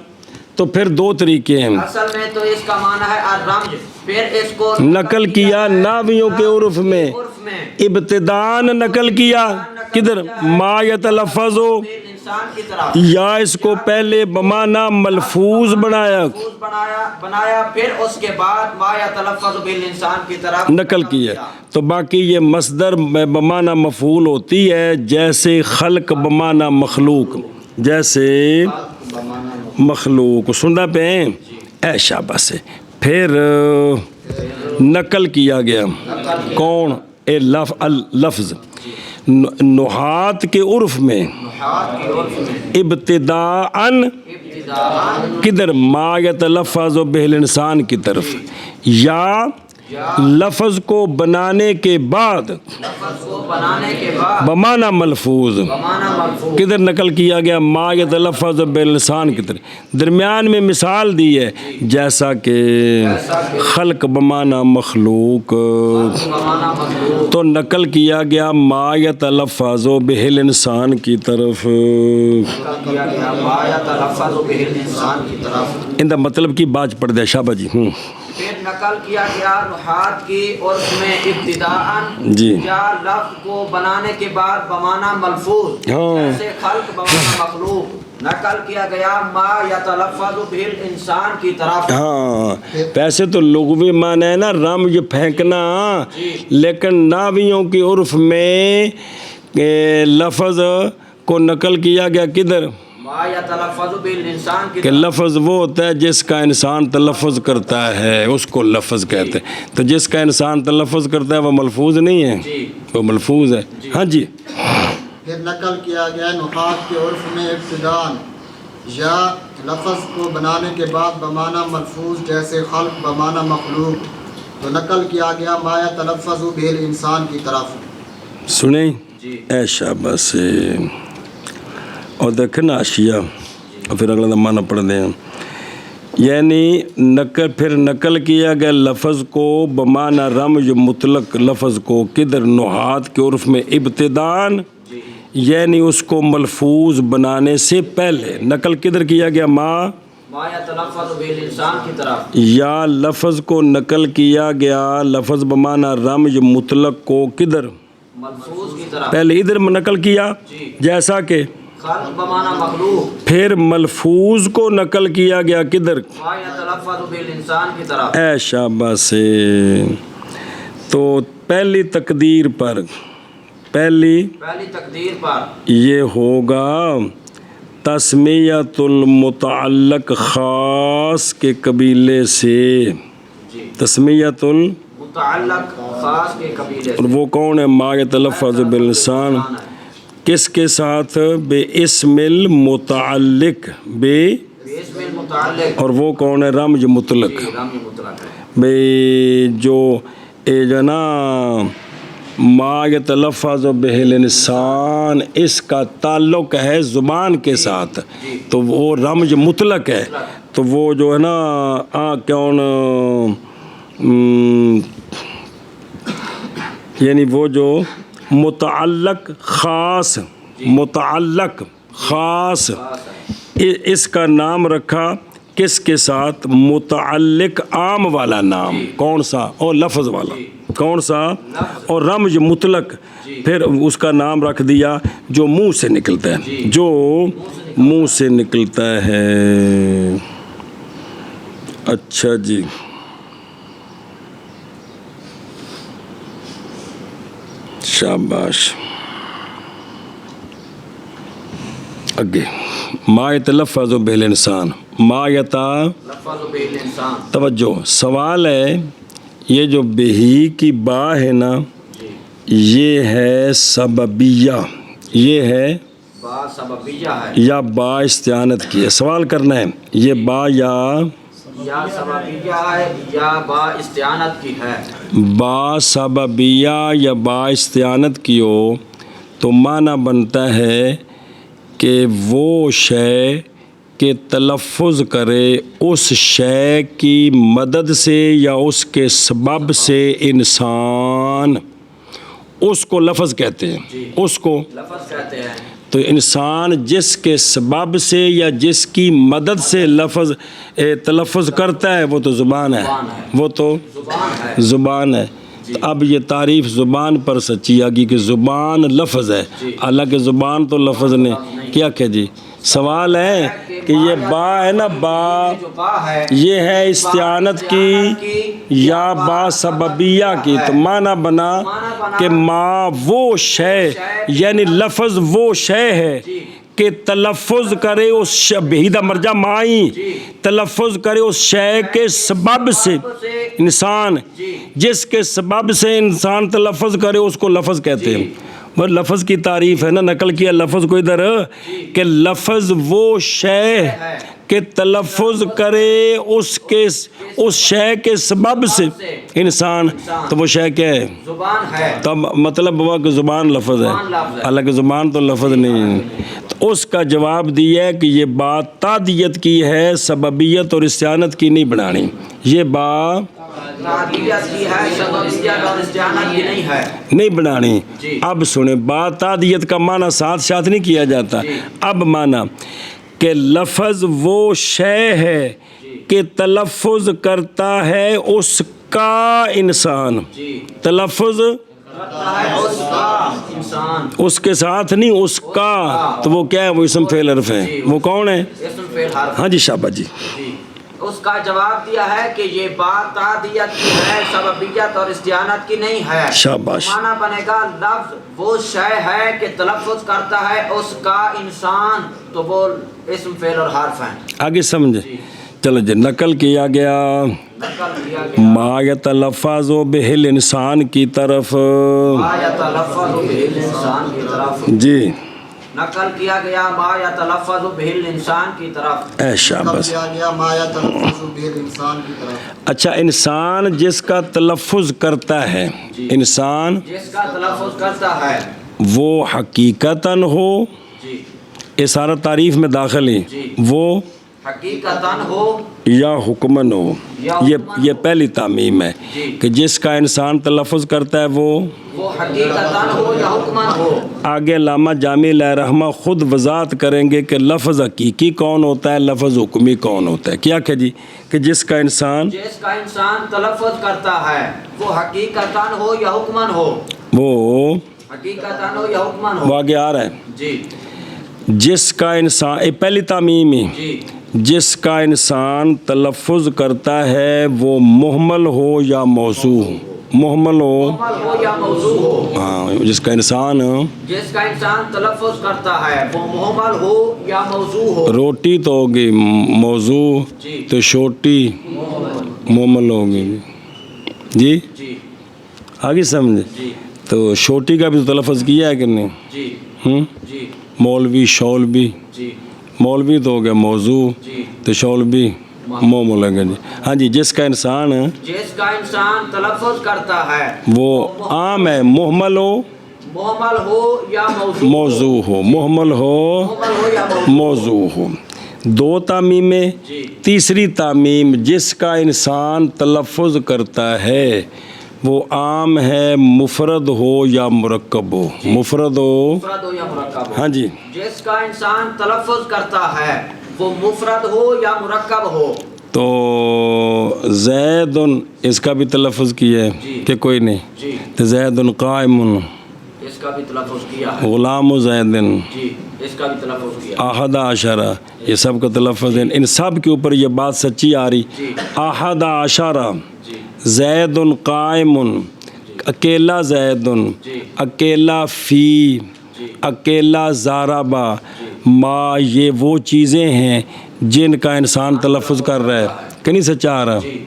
تو پھر دو طریقے ہیں، اصل میں تو اس کا معنی ہے الرمج، پھر اس کو نقل کیا ناویوں کے عرف میں، ابتدان نقل کیا کدھر، ما یتلفظ، انسان کی طرف، یا اس کو پہلے بمعنی ملفوظ بنایا بنایا پھر اس کے بعد ما یتلفظ بالانسان کی طرف نقل کیا۔ تو باقی یہ مصدر بمعنی مفعول ہوتی ہے، جیسے خلق بمعنی مخلوق، جیسے مخلوق، سننا پہ اے شاباش، پھر نقل کیا گیا کون، اے لفظ نحات کے عرف میں ابتداءً کدھر ما یتلفظ بہ الانسان کی طرف، یا لفظ کو بنانے کے بعد بمعنی ملفوظ کدھر نقل کیا گیا، ما یتلفظ بہ الانسان کی طرف۔ درمیان میں مثال دی ہے جیسا کہ خلق بمعنی مخلوق، تو نقل کیا گیا ما یتلفظ بہ الانسان کی طرف۔ ان دا مطلب کی باج پڑھ دے شابہ جی۔ پھر نقل کیا گیا نحات کی عرف میں ابتداءً جی، یا لفظ کو بنانے کے بعد بمعنی ملفوظ، جیسے خلق بمعنی مخلوق، نقل کیا گیا ما یتلفظ بہ الانسان کی طرف۔ ہاں ویسے تو لغوی معنی ہے نا رمج پھینکنا، لیکن ناویوں کی عرف میں لفظ کو نقل کیا گیا کدھر، ما یتلفظ بالانسان کی کہ طرف۔ لفظ وہ ہوتا ہے جس کا انسان تلفظ کرتا ہے، اس کو لفظ کہتے ہیں، تو جس کا انسان تلفظ کرتا ہے وہ ملفوظ نہیں ہے، وہ ملفوظ ہے۔ ہاں جی، پھر نقل کیا گیا نحات کے عرف میں ابتداءً یا لفظ کو بنانے کے بعد بمعنی ملفوظ، جیسے خلق بمعنی مخلوق، تو نقل کیا گیا ما یتلفظ بہ الانسان کی طرف۔ سنیں اے شاباش، اور دیکھیں نا اشیاء، اور پھر اگلا معنی پڑھ دیں، یعنی پھر نقل کیا گیا لفظ کو بمعنی رمج مطلق لفظ کو کدھر، نحات کے عرف میں ابتداءً، یعنی اس کو ملفوظ بنانے سے پہلے نقل کدھر کیا گیا، ما یتلفظ بالانسان کی طرف، یا لفظ کو نقل کیا گیا لفظ بمعنی رمج مطلق کو کدھر، ملفوظ کی طرف، پہلے ادھر نقل کیا جیسا کہ خلق بمعنی مخلوق، پھر ملفوظ کو نقل کیا گیا کدھر، ما یتلفظ بالانسان کی طرف۔ اے شاباش، تو پہلی تقدیر پر پہلی تقدیر پر یہ ہوگا تسمیت المتعلق خاص کے قبیلے سے، تسمیت متعلق خاص کے قبیلے اور وہ کون ہے، ما یتلفظ باللسان، کس کے ساتھ، بے اسم المتعلق، بے اسم المتعلق، اور وہ کون ہے، رمج مطلق، رمز مطلق ہے، بے جو نا ما یتلفظ بہ الانسان، اس کا تعلق ہے زبان کے ساتھ، تو وہ رمج مطلق ہے، تو وہ جو ہے نا کون، یعنی وہ جو متعلق خاص، متعلق خاص، اس کا نام رکھا کس کے ساتھ، متعلق عام والا نام، کون سا، اور لفظ والا، کون سا؟ اور رمز مطلق پھر اس کا نام رکھ دیا جو منہ سے نکلتا ہے، جو منہ سے نکلتا ہے۔ اچھا جی، شاباش۔ اگے ما یتلفظ بہ الانسان، ما لفظ به الانسان، توجہ، سوال ہے یہ جو بہی کی با ہے نا، یہ ہے سببیہ، یہ ہے با سببیہ ہے یا با استعانت کی ہے؟ سوال کرنا ہے یہ با یا سببیہ ہے یا با استعانت کی ہے؟ با سببیہ یا با استعانت کی ہو تو معنی بنتا ہے کہ وہ شے کہ تلفظ کرے اس شے کی مدد سے یا اس کے سبب سے انسان، اس کو لفظ کہتے ہیں، اس کو لفظ کہتے ہیں۔ تو انسان جس کے سبب سے یا جس کی مدد سے لفظ تلفظ کرتا ہے وہ تو زبان ہے، وہ تو زبان ہے۔ اب یہ تعریف زبان پر سچی آگی کہ زبان لفظ ہے، حالانکہ زبان تو لفظ نہیں۔ کیا کہ جی سوال ہے کہ یہ با ہے نا، با جو با ہے یہ ہے استعانت کی یا با سببیہ کی، تو معنی بنا کہ ما وہ شے، یعنی لفظ وہ شے ہے کہ تلفظ کرے اس بہیدہ مرجع مائی، تلفظ کرے اس شے کے سبب سے انسان، جس کے سبب سے انسان تلفظ کرے اس کو لفظ کہتے ہیں۔ وہ لفظ کی تعریف ہے نا، نقل کیا لفظ کو ادھر کہ لفظ وہ شے کہ تلفظ کرے اس شے کے سبب سے انسان، تو وہ شے کیا ہے؟ زبان ہے۔ تب مطلب ہوا کہ زبان لفظ ہے، حالانکہ زبان تو لفظ نہیں ہے۔ تو اس کا جواب دیا ہے کہ یہ بات تعدیت کی ہے، سببیت اور استعانت کی نہیں بنانی، یہ بات تعدیت کی ہے، سببیت اور استعانت کی نہیں ہے، نہیں بنانی۔ اب سنیں، بات تعدیت کا معنی ساتھ ساتھ نہیں کیا جاتا، اب معنی کہ لفظ وہ شے ہے کہ تلفظ کرتا ہے اس کا انسان، تلفظ کرتا ہے اس کا انسان، اس کے ساتھ نہیں، اس کا، تو وہ کیا ہے؟ وہ اسم فعل حرف ہے، وہ کون ہے؟ اسم فعل حرف۔ ہاں جی شاباش جی، اس کا جواب دیا ہے کہ یہ بات تعدیت کی ہے، سببیت اور استعانت کی نہیں ہے۔ شاباش۔ معنی بنے گا لفظ وہ شے ہے کہ تلفظ کرتا ہے اس کا انسان، تو وہ اسم فعل اور حرف ہیں۔ آگے سمجھے؟ چلو جی، نقل کیا گیا نقل کیا گیا ما یتلفظ بہ الانسان کی طرف، ما یتلفظ بہ الانسان کی طرف، جی نقل کیا گیا ما یتلفظ بہ الانسان کی طرف، اے شاباش۔ کیا گیا ما یتلفظ بہ الانسان کی طرف۔ اچھا، انسان جس کا تلفظ کرتا ہے، انسان جس کا تلفظ کرتا ہے، وہ حقیقتاً ہو، جی یہ سارا تعریف میں داخل ہے، وہ حقیقتاً ہو یا حکمن ہو، یہ پہلی تعمیم ہے کہ جس کا انسان تلفظ کرتا ہے وہ حقیقتاً ہو یا حکمن ہو۔ آگے علامہ جامی علیہ رحمہ خود وضاحت کریں گے کہ لفظ حقیقی کون ہوتا ہے، لفظ حکمی کون ہوتا ہے۔ کیا کہ جی کہ جس کا انسان تلفظ کرتا ہے وہ حقیقتاً ہو یا حکمن ہو، وہ حقیقتاً ہو یا حکمن ہو۔ وہ آگے آ رہا ہے، جی جس کا انسان، پہلی تعمیم ہی، جی جس کا انسان تلفظ کرتا ہے وہ محمل ہو یا موضوع ہو، محمل ہو محمل ہو یا موضوع ہو، ہاں، جس کا انسان جس کا انسان تلفظ کرتا ہے وہ محمل ہو یا موضوع ہو۔ روٹی تو ہوگی موضوع، تو چھوٹی محمل ہوگی، جی جی آگے سمجھے؟ جی تو چھوٹی کا بھی تو تلفظ کیا ہے کہ نہیں؟ جی جی مولوی، شولبی، جی مولوی تو ہو گیا موضوع، جی تو شولبی محمل ہے جی۔ ہاں جی، جس کا انسان جس کا انسان تلفظ کرتا ہے وہ عام ہے، محمل ہو محمل ہو یا موضوع ہو، محمل ہو محمل ہو یا موضوع ہو۔ دو تعمیمیں، جی تیسری تعمیم جس کا انسان تلفظ کرتا ہے وہ عام ہے، مفرد ہو یا مرکب ہو، مفرد ہو، مفرد ہو یا مرکب ہو۔ ہاں جی، جس کا انسان تلفظ کرتا ہے وہ مفرد ہو یا مرکب ہو۔ تو زیدن اس کا بھی تلفظ کیا ہے جی کہ کوئی نہیں؟ جی تو زیدن قائم، اس کا بھی تلفظ کیا ہے غلام زیدن، جی اس کا بھی تلفظ کیا احد عشرہ، یہ سب کا تلفظ ہے، ان سب کے اوپر یہ بات سچی آ رہی۔ جی احد عشرہ، جی زید قائم، اکیلا زید، جی اکیلا فی، جی اکیلا زاربا، ما، یہ وہ چیزیں ہیں جن کا انسان تلفظ کر رہا ہے کہ نہیں سچا آ رہا؟ جی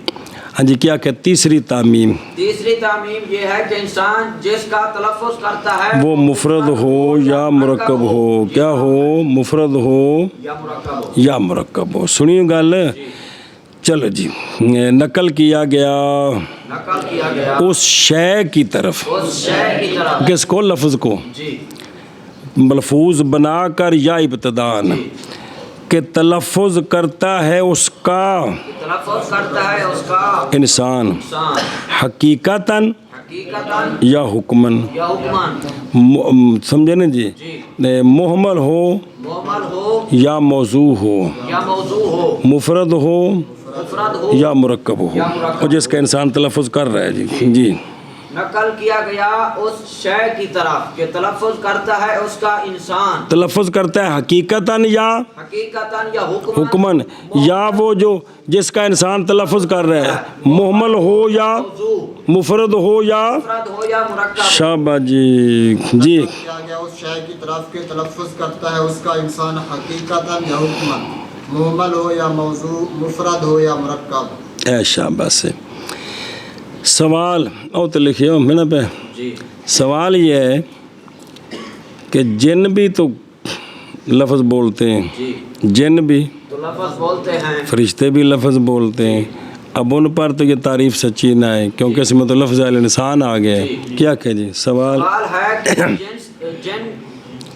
ہاں جی، کیا کہ تیسری تعمیم تیسری تعمیم یہ ہے کہ انسان جس کا تلفظ کرتا ہے وہ مفرد ہو یا مرکب ہو، کیا ہو؟ مفرد ہو یا مرکب ہو یا مرکب ہو۔ سنیے گل، چلو جی، نقل کیا گیا نقل کیا گیا اس شے کی طرف، اس شے کی طرف کس کو؟ لفظ کو جی ملفوظ بنا کر یا ابتدان، کہ تلفظ کرتا ہے اس کا تلفظ کرتا ہے اس کا انسان، انسان حقیقتاً حقیقتاً یا حکماً، یا حکماً سمجھے نا جی؟ جی محمل ہو محمل ہو یا موضوع ہو، یا موضوع ہو، مفرد ہو مفرد ہو یا مرکب ہو، یا مرکب اور جس کا انسان تلفظ کر رہا ہے جی جی نقل کیا گیا اس شے کی طرف کہ تلفظ کرتا ہے اس کا انسان، تلفظ کرتا ہے حقیقتاً یا حقیقتاً یا حکماً، یا وہ جو جس کا انسان تلفظ کر رہا ہے، محمل ہو یا موضوع مفرد ہو یا مفرد ہو یا مرکب شابہ جی جی کیا گیا اس شے کی طرف کے تلفظ کرتا ہے اس کا انسان حقیقتاً یا حکماً، محمل ہو یا موضوع، مفرد ہو یا مرکب۔ اے شابہ سے سوال او تو لکھے ہو میں نے پہ، جی سوال یہ ہے کہ جن بھی تو لفظ بولتے ہیں، جی جن بھی، تو لفظ بولتے ہیں فرشتے بھی لفظ بولتے ہیں، اب ان پر تو یہ تعریف سچی نہ ہے کیونکہ اس میں تو لفظ انسان آ گیا ہے۔ کیا کہ جی سوال سوال ہے کہ جن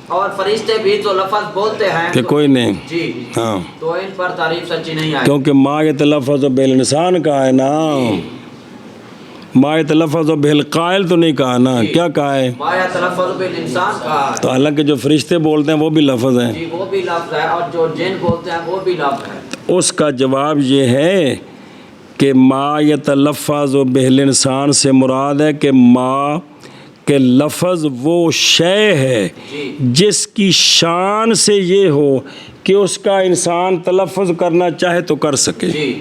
اور فرشتے بھی تو لفظ بولتے ہیں کہ کوئی نہیں، جی ہاں، تو ان پر تعریف سچی نہیں آئی کیونکہ ما یہ تلفظ و بیل انسان کا ہے نا، ما یہ تلفظ و بیل قائل تو نہیں کہا نا، کیا کہا ہے؟ مایا تلفظ بالانسان کا ہے تو حالانکہ جو فرشتے بولتے ہیں وہ بھی لفظ ہیں، جی وہ بھی لفظ ہے، اور جو جن بولتے ہیں وہ بھی لفظ ہے۔ اس کا جواب یہ ہے کہ ما یتلفظ و بہل انسان سے مراد ہے کہ ما کہ لفظ وہ شے ہے جی جس کی شان سے یہ ہو کہ اس کا انسان تلفظ کرنا چاہے تو کر سکے۔ جی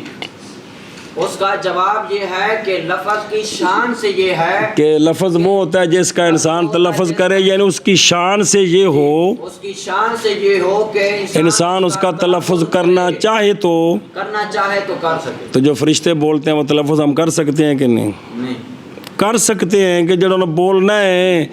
اس کا جواب یہ ہے کہ لفظ کی شان سے یہ ہے کہ لفظ وہ ہوتا ہے جس کا انسان تلفظ کرے، یعنی اس کی شان سے یہ ہو، اس کی شان سے یہ ہو کہ انسان اس کا تلفظ کرنا چاہے تو کرنا چاہے تو کر سکے۔ تو جو فرشتے بولتے ہیں وہ تلفظ ہم کر سکتے ہیں کہ نہیں؟ نہیں کر سکتے ہیں کہ جنہوں نے بولنا ہے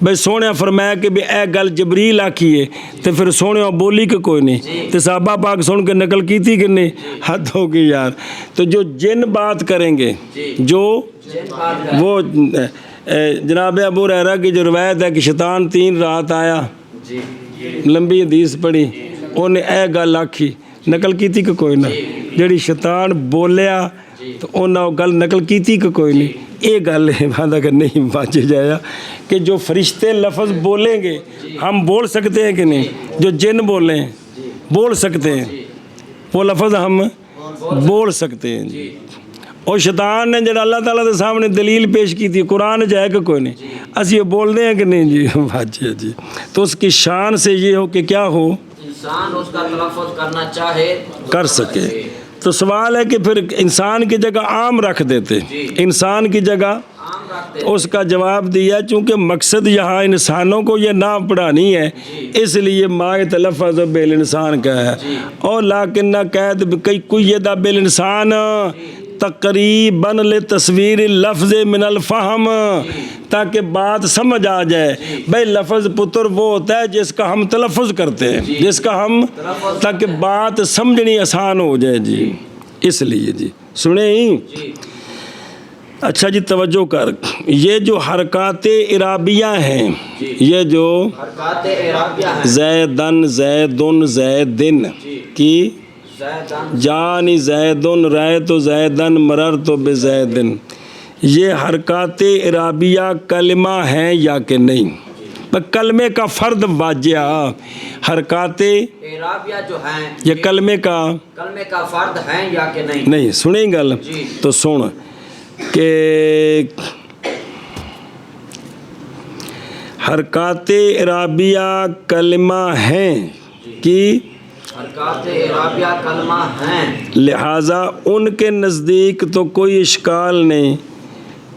بھائی سونے فرمایا کہ بھی اے گل جبریل آکھیے تو پھر سونے بولی کہ کوئی نہیں، تو صحابہ پاک سن کے نقل کی تھی کہ نہیں؟ حد ہوگی یار۔ تو جو جن بات کریں گے، جو جن بات کریں وہ جناب ابو ہریرہ کی جو روایت ہے کہ شیطان 3 رات آیا، جی لمبی حدیث پڑھی، انہیں اے گل آکھی، نقل کی تھی کہ کوئی نہ، جڑی شیطان بولیا تو انہوں گل نقل کی تھی کہ کوئی نہیں۔ یہ گل ہے بات کہ نہیں بچ جایا کہ جو فرشتے لفظ بولیں گے ہم بول سکتے ہیں کہ نہیں؟ جو جن بولیں بول سکتے ہیں، وہ لفظ ہم بول سکتے ہیں جی۔ اور شیطان نے جڑا اللہ تعالیٰ کے سامنے دلیل پیش کی تھی، قرآن جائے کہ کوئی نہیں، اسی یہ بولتے ہیں کہ نہیں جی بچ جی۔ تو اس کی شان سے یہ ہو کہ کیا ہو، انسان اس کا تلفظ کرنا چاہے کر سکے۔ تو سوال ہے کہ پھر انسان کی جگہ عام رکھ دیتے، انسان کی جگہ عام رکھتے اس کا جواب دیا چونکہ مقصد یہاں انسانوں کو یہ نہ پڑھانی ہے، اس لیے ما تلفظ بیل انسان کا ہے۔ اور لیکن نہ قید کئی قید بالانسان تقریباً لتصویر لفظ من الفہم، تاکہ بات سمجھ آ جائے بھائی لفظ پتر وہ ہوتا ہے جس کا ہم تلفظ کرتے ہیں، جس کا ہم، تاکہ بات سمجھنی آسان ہو جائے جی، اس لیے جی سنیں ہی۔ اچھا جی توجہ کر، یہ جو حرکات اعرابیہ ہیں، یہ جو حرکات اعرابیہ ہیں، زیدن زیدن زیدن کی زیدن جانی زیدن رأیت زیدن مررت بزیدن، یہ حرکات اعرابیہ کلمہ ہیں یا کہ نہیں؟ کلمے کا فرد واجہ حرکات اعرابیہ جو ہیں یہ کلمے کا فرد ہیں یا کہ نہیں؟ نہیں. سنیں گل جی. تو سن کہ حرکات اعرابیہ کلمہ ہیں کہ حرکات اعرابیہ کلمہ ہیں، لہٰذا ان کے نزدیک تو کوئی اشکال نہیں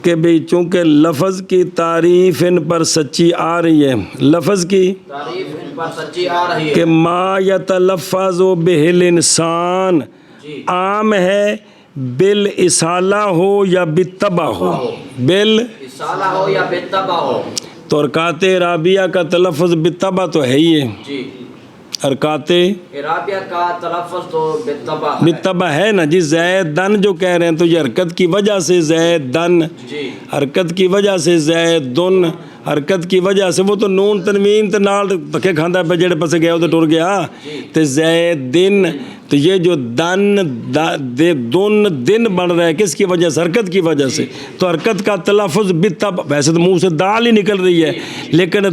کہ بھئی چونکہ لفظ کی تعریف ان پر سچی آ رہی ہے، لفظ کی تعریف ان پر سچی آ رہی کہ ہے. ما یتلفظ بہ الانسان جی. عام ہے بالاسالہ ہو یا بالطبع ہو، اصالہ ہو یا بالطبع ہو. تو حرکات اعرابیہ کا تلفظ بالطبع تو ہے ہی ہے، جی. حرکات اعرابیہ کا تلفظ تو بالطبع ہے. بالطبع ہے نا جی. زیدن جو کہہ رہے ہیں تو یہ حرکت کی وجہ سے زیدن، جی. حرکت کی وجہ سے زیدن، حرکت کی وجہ سے وہ تو نون تنوین تے نال دھکے کھاندا ہے جڑے پاسے گیا وہ تو ٹر گیا. تے زیدن تو یہ جو دن دن بن رہا ہے کس کی وجہ سے؟ حرکت کی وجہ سے. تو حرکت کا تلفظ بالطبع، ویسے تو منہ سے دال ہی نکل رہی ہے لیکن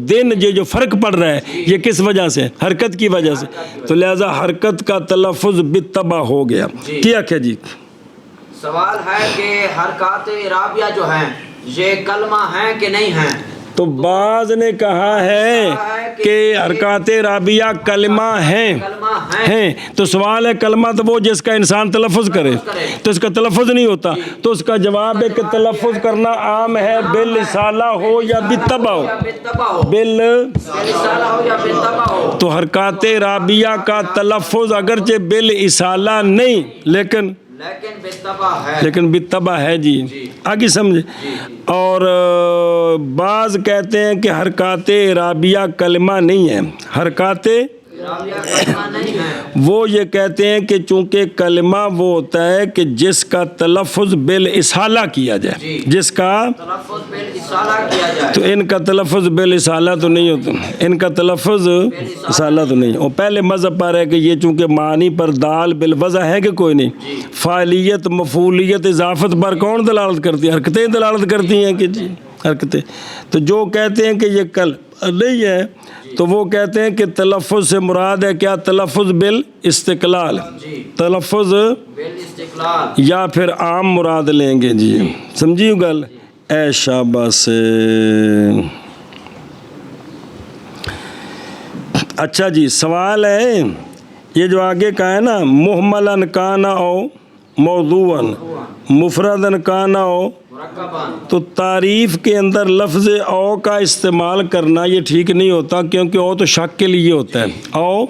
دن یہ جو فرق پڑ رہا ہے یہ کس وجہ سے؟ حرکت کی وجہ سے. تو لہذا حرکت کا تلفظ بالطبع ہو گیا. کیا کہ جی سوال ہے کہ حرکات اعرابیہ جو ہیں یہ کلمہ ہیں کہ نہیں ہیں؟ تو بعض نے کہا ہے کہ حرکات اعرابیہ کلمہ ہیں. تو سوال ہے کلمہ تو وہ جس کا انسان تلفظ کرے، تو اس کا تلفظ نہیں ہوتا. تو اس کا جواب ہے کہ تلفظ کرنا عام ہے بالاسالہ ہو یا بالطبع ہو. بالاسالہ ہو یا بالطبع ہو. تو حرکات اعرابیہ کا تلفظ اگرچہ بالاسالہ نہیں لیکن بالطبع ہے جی. آگے سمجھے. اور بعض کہتے ہیں کہ حرکات اعرابیہ کلمہ نہیں ہے. حرکات وہ یہ کہتے ہیں کہ چونکہ کلمہ وہ ہوتا ہے کہ جس کا تلفظ بالاسالہ کیا جائے، جس کا تلفظ بالاسالہ کیا جائے. تو ان کا تلفظ بالاسالہ تو نہیں ہوتا، ان کا تلفظ اسالہ تو نہیں. اور پہلے مذہب پر ہے کہ یہ چونکہ معنی پر دال بالوضع ہے کہ کوئی نہیں، فاعلیت مفعولیت اضافت پر کون دلالت کرتی ہے؟ حرکتیں دلالت کرتی ہیں کہ جی حرکتیں. تو جو کہتے ہیں کہ یہ کل نہیں ہے تو وہ کہتے ہیں کہ تلفظ سے مراد ہے کیا؟ تلفظ بالاستقلال، تلفظ بالاستقلال یا پھر عام مراد لیں گے جی. سمجھیو گل؟ اے شاباش. اچھا جی سوال ہے یہ جو آگے کا ہے نا، محملن کانا او موضوعن مفردن کانا او، تو تعریف کے اندر لفظ او کا استعمال کرنا یہ ٹھیک نہیں ہوتا کیونکہ او تو شک کے لیے ہوتا ہے. او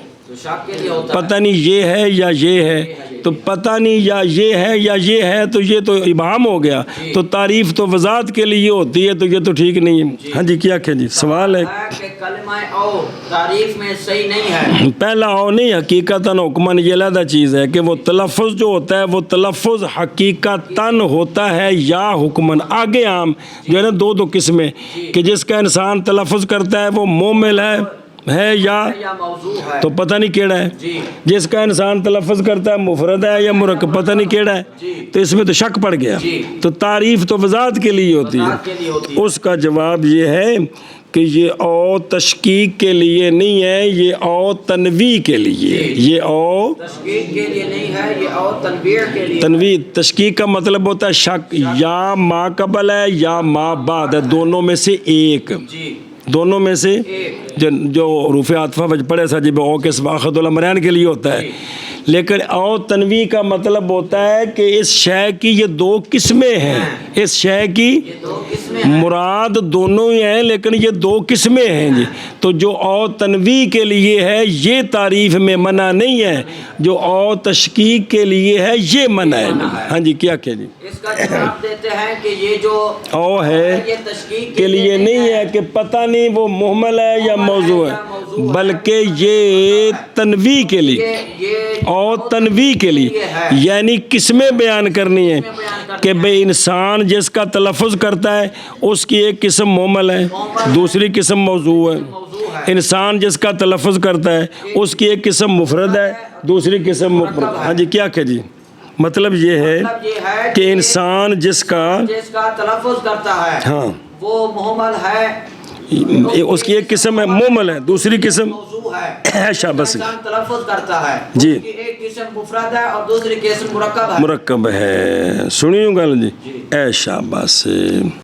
پتہ نہیں یہ ہے یا یہ ہے، تو پتہ نہیں یا یہ ہے یا یہ ہے تو یہ تو ابہام ہو گیا. تو تعریف تو وضاحت کے لیے ہوتی ہے تو یہ تو ٹھیک نہیں ہے. ہاں جی کیا کہ جی سوال ہے کہ کلمہ او تعریف میں صحیح نہیں ہے. پہلا او نہیں، حقیقتاً حکماً یہ علیحدہ چیز ہے کہ وہ تلفظ جو ہوتا ہے وہ تلفظ حقیقتاً ہوتا ہے یا حکماً. آگے عام جو ہے نا دو قسمیں کہ جس کا انسان تلفظ کرتا ہے وہ مومل ہے یا موضوع ہے، تو پتہ نہیں کیڑا ہے. جس کا انسان تلفظ کرتا ہے مفرد ہے یا مرکب پتہ نہیں کیڑا ہے. تو اس میں تو شک پڑ گیا. تو تعریف تو وضاحت کے لیے ہوتی ہے. اس کا جواب یہ ہے کہ یہ او تشکیک کے لیے نہیں ہے، یہ او تنویع کے لیے. یہ او تشکیک کے لیے نہیں ہے، یہ او تنویر کے لیے. تنویع تشکیک کا مطلب ہوتا ہے شک، یا ما قبل ہے یا ما بعد ہے، دونوں میں سے ایک. دونوں میں سے جو حروف عاطفہ وجہ پڑھے سا جب او کے سباقت الامرین کے لیے ہوتا ہے. لیکن او تنویع کا مطلب ہوتا ہے کہ اس شے کی یہ دو قسمیں ہیں. اس شے کی مراد دونوں ہی ہیں لیکن یہ دو قسمیں ہیں جی. تو جو او تنویع کے لیے ہے یہ تعریف میں منع نہیں ہے، جو او تشکیک کے لیے ہے یہ منع ہے. ہاں جی کیا کہ جی اس کا جواب دیتے ہیں کہ یہ جو او ہے یہ تشکیک کے لیے نہیں ہے کہ پتہ نہیں وہ محمل ہے یا موضوع ہے، بلکہ یہ تنویع کے لیے اور تنویع کے لیے، یعنی قسمیں بیان کرنی ہے کہ بے انسان جس کا تلفظ کرتا ہے اس کی ایک قسم محمل ہے، دوسری قسم موضوع ہے. انسان جس کا تلفظ کرتا ہے اس کی ایک قسم مفرد ہے، دوسری قسم مفرد. ہاں جی کیا کہ جی مطلب یہ ہے کہ انسان جس کا تلفظ کرتا ہے ہاں وہ محمل ہے اس کی ایک قسم ہے مومل ہے، دوسری قسم موضوع ہے شاباش انسان تلفظ کرتا ہے جی۔ اس کی ایک قسم مفرد ہے اور دوسری قسم مرکب ہے مرکب ہے، سنیوں گل جی، اے شاباش